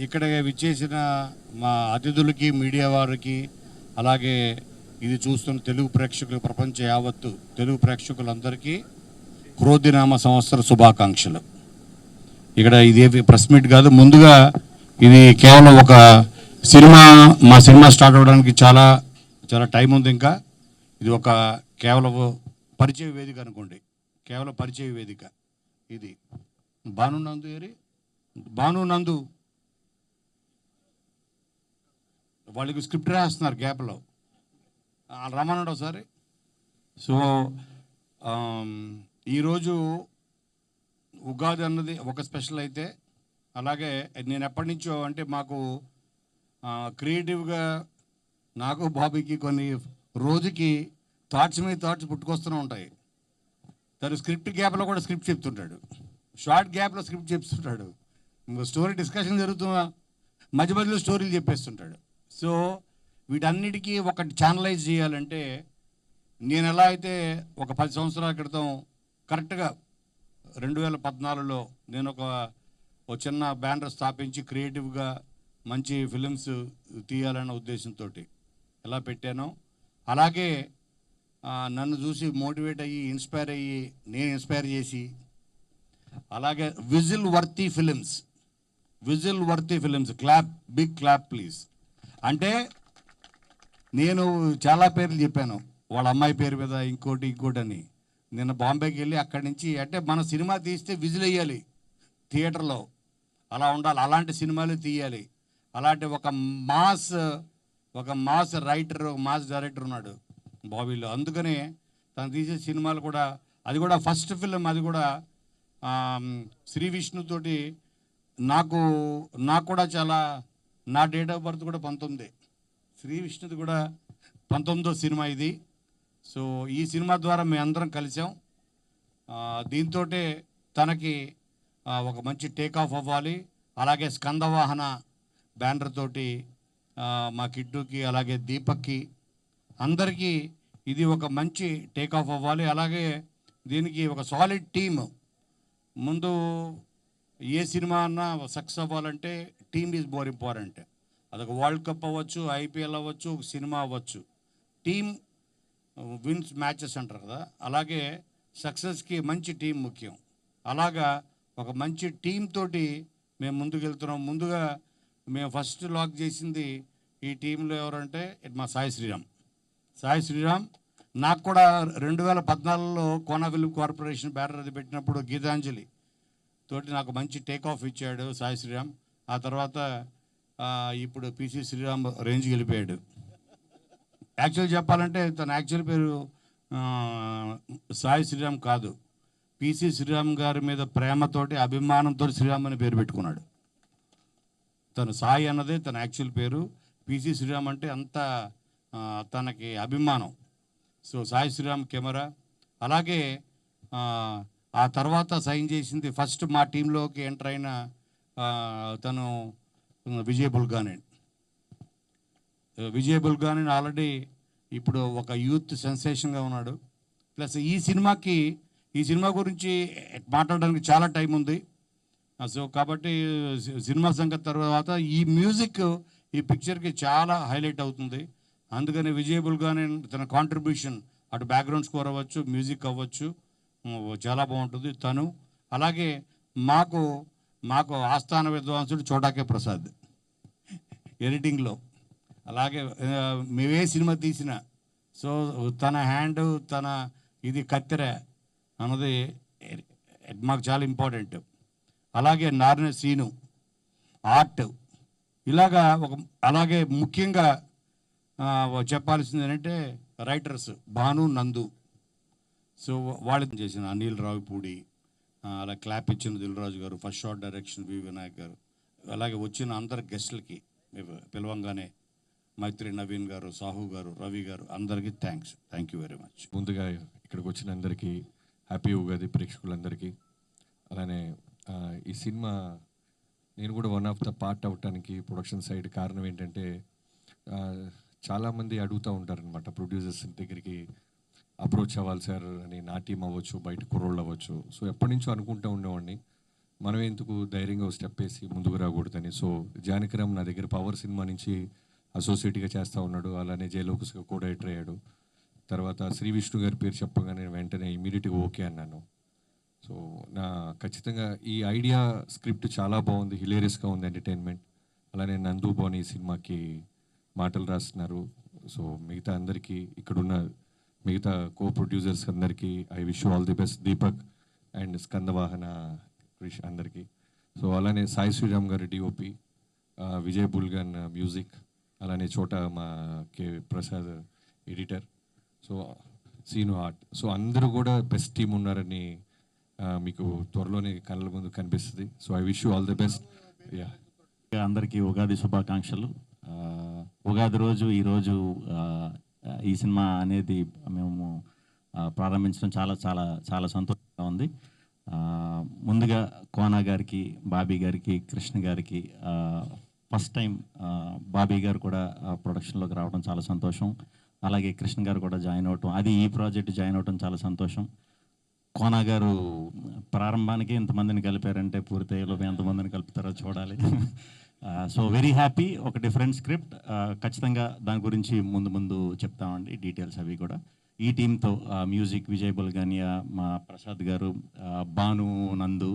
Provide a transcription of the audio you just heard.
ఇక్కడ విచ్చేసిన మా అతిథులకి, మీడియా వారికి, అలాగే ఇది చూస్తున్న తెలుగు ప్రేక్షకులు, ప్రపంచ యావత్తు తెలుగు ప్రేక్షకులందరికీ క్రోధినామ సంవత్సర శుభాకాంక్షలు. ఇక్కడ ఇదేవి ప్రెస్ మీట్ కాదు, ముందుగా ఇది కేవలం ఒక సినిమా, మా సినిమా స్టార్ట్ అవ్వడానికి చాలా చాలా టైం ఉంది. ఇంకా ఇది ఒక కేవలం పరిచయ వేదిక అనుకోండి, కేవలం పరిచయ వేదిక. ఇది భాను నందు వాళ్ళకి స్క్రిప్ట్ రాస్తున్నారు గ్యాప్లో, రమ్మన్నాడు ఒకసారి. సో ఈరోజు ఉగాది అన్నది ఒక స్పెషల్ అయితే, అలాగే నేను ఎప్పటి నుంచో అంటే మాకు క్రియేటివ్గా నాకు బాబీకి కొన్ని రోజుకి థాట్స్ మీద థాట్స్ పుట్టుకొస్తూనే ఉంటాయి. తను స్క్రిప్ట్ గ్యాప్లో కూడా స్క్రిప్ట్ చెప్తుంటాడు, షార్ట్ గ్యాప్లో స్క్రిప్ట్ చెప్తుంటాడు, స్టోరీ డిస్కషన్ జరుగుతున్నా మధ్య మధ్యలో స్టోరీలు చెప్పేస్తుంటాడు. సో వీటన్నిటికీ ఒకటి ఛానలైజ్ చేయాలంటే, నేను ఎలా అయితే ఒక 10 సంవత్సరాల క్రితం కరెక్ట్గా 2014లో నేను ఒక చిన్న బ్యానర్ స్థాపించి క్రియేటివ్గా మంచి ఫిలిమ్స్ తీయాలన్న ఉద్దేశంతో ఎలా పెట్టానో, అలాగే నన్ను చూసి మోటివేట్ అయ్యి ఇన్స్పైర్ అయ్యి నేను ఇన్స్పైర్ చేసి, అలాగే whistle worthy films clap, big clap please. అంటే నేను చాలా పేర్లు చెప్పాను, వాళ్ళ అమ్మాయి పేరు మీద ఇంకోటి అని. నిన్న బాంబేకి వెళ్ళి అక్కడి నుంచి, అంటే మన సినిమా తీస్తే విజిల్ వేయాలి థియేటర్లో, అలా ఉండాలి, అలాంటి సినిమాలు తీయాలి. అలాంటి ఒక మాస్ రైటర్, ఒక మాస్ డైరెక్టర్ ఉన్నాడు బాబీలో. అందుకనే తను తీసే సినిమాలు కూడా, అది కూడా ఫస్ట్ ఫిల్మ్, అది కూడా శ్రీ విష్ణుతోటి నాకు కూడా చాలా, నా డేట్ ఆఫ్ బర్త్ కూడా 19, శ్రీ విష్ణుది కూడా 19వ సినిమా ఇది. సో ఈ సినిమా ద్వారా మేము అందరం కలిసాం. దీంతో తనకి ఒక మంచి టేక్ ఆఫ్ అవ్వాలి. అలాగే స్కందవాహన బ్యానర్ తోటి మా కిట్టుకి, అలాగే దీపక్కి, అందరికీ ఇది ఒక మంచి టేక్ ఆఫ్ అవ్వాలి. అలాగే దీనికి ఒక సాలిడ్ టీమ్. ముందు ఏ సినిమా అన్నా సక్సెస్ అవ్వాలంటే టీమ్ ఈజ్ మోర్ ఇంపార్టెంట్. అదొక వరల్డ్ కప్ అవ్వచ్చు, ఐపీఎల్ అవ్వచ్చు, ఒక సినిమా అవ్వచ్చు, టీమ్ విన్స్ మ్యాచెస్ అంటారు కదా, అలాగే సక్సెస్కి మంచి టీం ముఖ్యం. అలాగా ఒక మంచి టీం తోటి మేము ముందుకు వెళ్తున్నాం. ముందుగా మేము ఫస్ట్ లాక్ చేసింది ఈ టీంలో ఎవరంటే మా సాయి శ్రీరామ్. నాకు కూడా 2014లో కోనా ఫిల్మ్ కార్పొరేషన్ బ్యానర్ అది పెట్టినప్పుడు గీతాంజలి తోటి నాకు మంచి టేక్ ఆఫ్ ఇచ్చాడు సాయి శ్రీరామ్. ఆ తర్వాత ఇప్పుడు పిసి శ్రీరామ్ రేంజ్కి వెళ్ళిపోయాడు. యాక్చువల్ చెప్పాలంటే తన యాక్చువల్ పేరు సాయి శ్రీరామ్ కాదు, పిసి శ్రీరామ్ గారి మీద ప్రేమతోటి, అభిమానంతో శ్రీరామ్ అని పేరు పెట్టుకున్నాడు. తను సాయి అన్నదే తన యాక్చువల్ పేరు, పిసి శ్రీరామ్ అంటే అంత తనకి అభిమానం. So Sai Sriram camera. అలాగే ఆ తర్వాత సైన్ చేసింది ఫస్ట్ మా టీంలోకి ఎంటర్ అయిన తను విజయ్ బుల్గాని ఆల్రెడీ ఇప్పుడు ఒక యూత్ సెన్సేషన్గా ఉన్నాడు. ప్లస్ ఈ సినిమా గురించి మాట్లాడడానికి చాలా టైం ఉంది. సో కాబట్టి సినిమా సంగతి తర్వాత ఈ మ్యూజిక్ ఈ పిక్చర్కి చాలా హైలైట్ అవుతుంది. అందుకని విజయ్ బుల్గాని తన కాంట్రిబ్యూషన్, అటు బ్యాక్గ్రౌండ్ స్కోర్ అవ్వచ్చు, మ్యూజిక్ అవ్వచ్చు, చాలా బాగుంటుంది తను. అలాగే మాకు ఆస్థాన విద్వాంసుడు చోటాకే ప్రసాద్ ఎడిటింగ్లో. అలాగే మేమే సినిమా తీసిన, సో తన హ్యాండ్, తన ఇది కత్తెర అన్నది మాకు చాలా ఇంపార్టెంట్. అలాగే నారిన సీను ఆర్ట్, ఇలాగా అలాగే ముఖ్యంగా చెప్పాల్సింది ఏంటంటే రైటర్స్ భాను నందు. సో వాళ్ళు చేసిన అనిల్ రావిపూడి, అలా క్లాప్ ఇచ్చిన దిల్రాజు గారు, ఫస్ట్ షాట్ డైరెక్షన్ వి వినాయక్ గారు, అలాగే వచ్చిన అందరు గెస్టులకి పిలవంగానే మైత్రి నవీన్ గారు, సాహు గారు, రవి గారు, అందరికీ థ్యాంక్ యూ వెరీ మచ్. ముందుగా ఇక్కడికి వచ్చిన అందరికీ హ్యాపీ ఉగాది, ప్రేక్షకులందరికీ. అలానే ఈ సినిమా నేను కూడా వన్ ఆఫ్ ద పార్ట్ అవటానికి ప్రొడక్షన్ సైడ్ కారణం ఏంటంటే, చాలామంది అడుగుతూ ఉంటారనమాట ప్రొడ్యూసర్స్ దగ్గరికి అప్రోచ్ అవ్వాలి సార్ అని. నా టీం అవ్వచ్చు, బయట కుర్రోళ్ళు అవ్వచ్చు. సో ఎప్పటి నుంచో అనుకుంటూ ఉండేవాడిని, మనం ఎందుకు ధైర్యంగా ఒక స్టెప్ వేసి ముందుకు రాకూడదని. సో జానకిరామ్ నా దగ్గర పవర్ సినిమా నుంచి అసోసియేట్గా చేస్తూ ఉన్నాడు, అలానే జయలోకస్గా కూడా ఎంటర్ అయ్యాడు. తర్వాత శ్రీ విష్ణు గారి పేరు చెప్పగానే వెంటనే ఇమీడియట్గా ఓకే అన్నాను. సో నా ఖచ్చితంగా ఈ ఐడియా స్క్రిప్ట్ చాలా బాగుంది, హిలేరియస్గా ఉంది, ఎంటర్టైన్మెంట్. అలానే నందు బోని సినిమాకి మాటలు రాస్తున్నారు. సో మిగతా అందరికీ ఇక్కడున్న మిగతా కో ప్రొడ్యూసర్స్ అందరికీ I wish all the best. Deepak and Skandavahana Krish అందరికీ. సో అలానే సాయి శ్రీరామ్ గారి డిఓపి, విజయ్ బుల్గన్ మ్యూజిక్, అలానే చోట మా K Prasad editor, so Seenu art. So అందరూ కూడా బెస్ట్ టీం ఉన్నారని మీకు త్వరలోనే కళ్ళ ముందు కనిపిస్తుంది. So I wish you all the best. Yeah, అందరికీ ఉగాది శుభాకాంక్షలు. ఉగాది రోజు ఈరోజు ఈ సినిమా అనేది మేము ప్రారంభించడం చాలా చాలా చాలా సంతోషంగా ఉంది. ముందుగా కోనా గారికి, బాబీ గారికి, కృష్ణ గారికి ఫస్ట్ టైం బాబీ గారు కూడా ప్రొడక్షన్లోకి రావడం చాలా సంతోషం. అలాగే కృష్ణ గారు కూడా జాయిన్ అవ్వటం, అది ఈ ప్రాజెక్ట్ జాయిన్ అవ్వటం చాలా సంతోషం. కోనా గారు ప్రారంభానికి ఎంతమందిని కలిపారంటే పూర్తయ్యేలోపు ఎంతమందిని కలుపుతారో చూడాలి. So very happy. ఒక డిఫరెంట్ స్క్రిప్ట్, ఖచ్చితంగా దాని గురించి ముందు ముందు చెప్తామండి డీటెయిల్స్ అవి కూడా. ఈ టీంతో మ్యూజిక్ విజయ్ బుల్గానియా, మా ప్రసాద్ గారు, భాను, నందు,